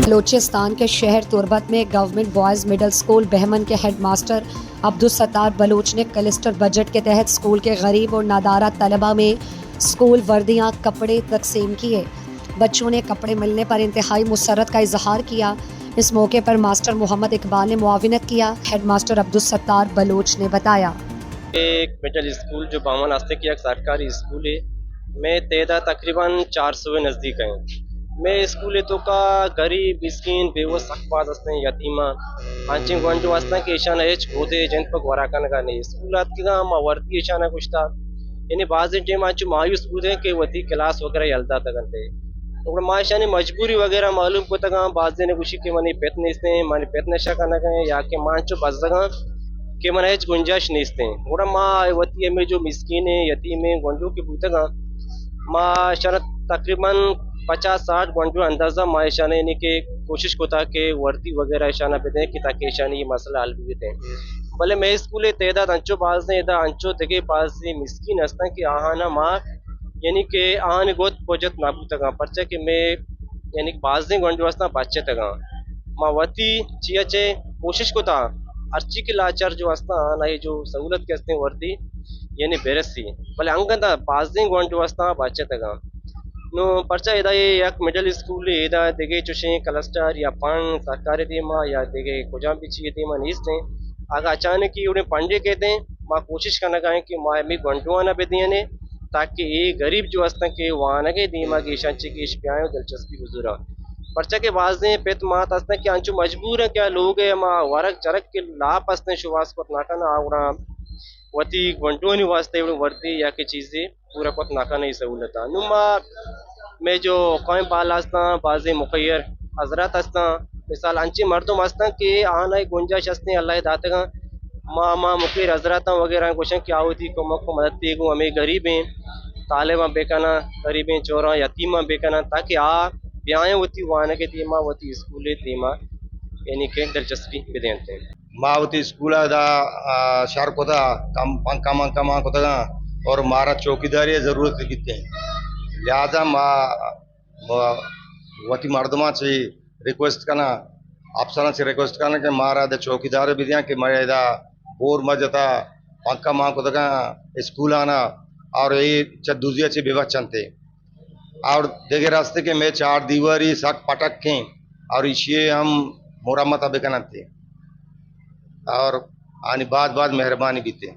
बलूचिस्तान के शहर तुर्बत में government boys middle school Bahman के हेडमास्टर अब्दुल सत्तार बलूच ने क्लस्टर बजट के तहत स्कूल के गरीब और नादारा तलबा में स्कूल वर्दियाँ कपड़े तकसीम किए। बच्चों ने कपड़े मिलने पर इंतहाई मुसर्रत का इजहार किया। इस मौके पर मास्टर मोहम्मद इकबाल ने मुआविनत किया। हेडमास्टर अब्दुल सत्तार बलूच ने बताया, एक मिडिल स्कूल जो बामन आस्ते की एक सरकारी स्कूल है, मैं तादाद तकरीबन 400 के नज़दीक हैं। मैं स्कूल तो का गरीब मिस्किन बेवस अखबाज असते यतीमा आंचिंग गंटू असता के ईशाना एच गोदे जन पर वराकन का नहीं स्कूल आत के गा वर्दी ईशाना कुछ था यानी बाज़ टाइम आंचू मायूस बूदे के वती क्लास वगैरह यलता तकनते तो माशाने मजबूरी वगैरह मालूम को तक बाज़ ने कुछ के मनी पेतने इसने मनी पेतने शका न गए या के मांचो बजगा के मन एच गुंजाइश नहीं इसते थोड़ा माँ वती में जो मिस्किन है यतीम है गंडू के बूतगा माँ शरत तकरीबन 50-60 घंटों अंदाज़ा माशाने यानी कि कोशिश को था कि वर्दी वगैरह ईशाना पे दें कि ताकि ईशानी ये मसला हल भी दें भले मैं स्कूल तादाद अंचो पास ने इधर अंचो तके पास से मिस्किन हस्ता कि आहाना माँ यानी कि आहाने गोद पोजत नाबू तक परचा कि मैं यानी बाज ने घंटों हस्ता बच्चे तक माँ वती चिया चे कोशिश को था अर्ची के लाचार जो हस्ता ना ये जो सहूलत के हस्ते वर्दी यानी बेरसी भले अंगदा बाज ने घंटों हस्ता बच्चे तक नो पर्चा इदा ये एक मिडिल स्कूल इदा देगे चुशे क्लस्टर या पान सरकारी दीमा या देगे कुजा बिची दीमा नीस ने आगा अचानक ही उन्हें पंडे कहते हैं माँ कोशिश करना कहें कि माँ मी घंटुआ ना बेदिया ने ताकि ये गरीब जो हस्ता के वहाँ न के दीमा की शांति की इश्पियाँ दिलचस्पी गुजरा पर्चा के बाजे पेत मात हस्ता कि अंचु मजबूर है क्या लोग है माँ वरक चरक के लाभ हस्ते शुवास को नाका ना आवड़ा वती घंटुआ नहीं वास्ते वर्दी या की चीज़ें पूरा पत नाका नहीं सहूलत नुमा मैं जो कौम बाल हस्ता बाज़े मुखैर हजरत हस्ता मिसाल अंची मर्दम हस्ता कि आना गुंजाइश हस्ते अल्लाह दातगा माँ मुखैर हजरत वगैरह कुछ क्या होती को मको मदद देगू हमें गरीब हैं तालिबा बेकाना गरीब हैं चोरा यतीमा बेकाना ताकि ब्याएँ होती वाना के दीमा वती स्कूल दीमा यानी कि दिलचस्पी विदेंते मावती स्कूल दा शहर को कम कमा कमा को और मारा चौकीदारी जरूरत कितने लिहाजा वती मर्दमा से रिक्वेस्ट करना अफसर से रिक्वेस्ट करना कि मारा दे चौकीदार भी दिया कि मैं इधर बोर मजता पंखा माँ को स्कूल आना और ये दूसरे से विवचन थे और देखे रास्ते के मैं 4 दीवारी सक पटक के और इसे हम मुरम्मत अभी थे और आने बाद मेहरबानी भी थे।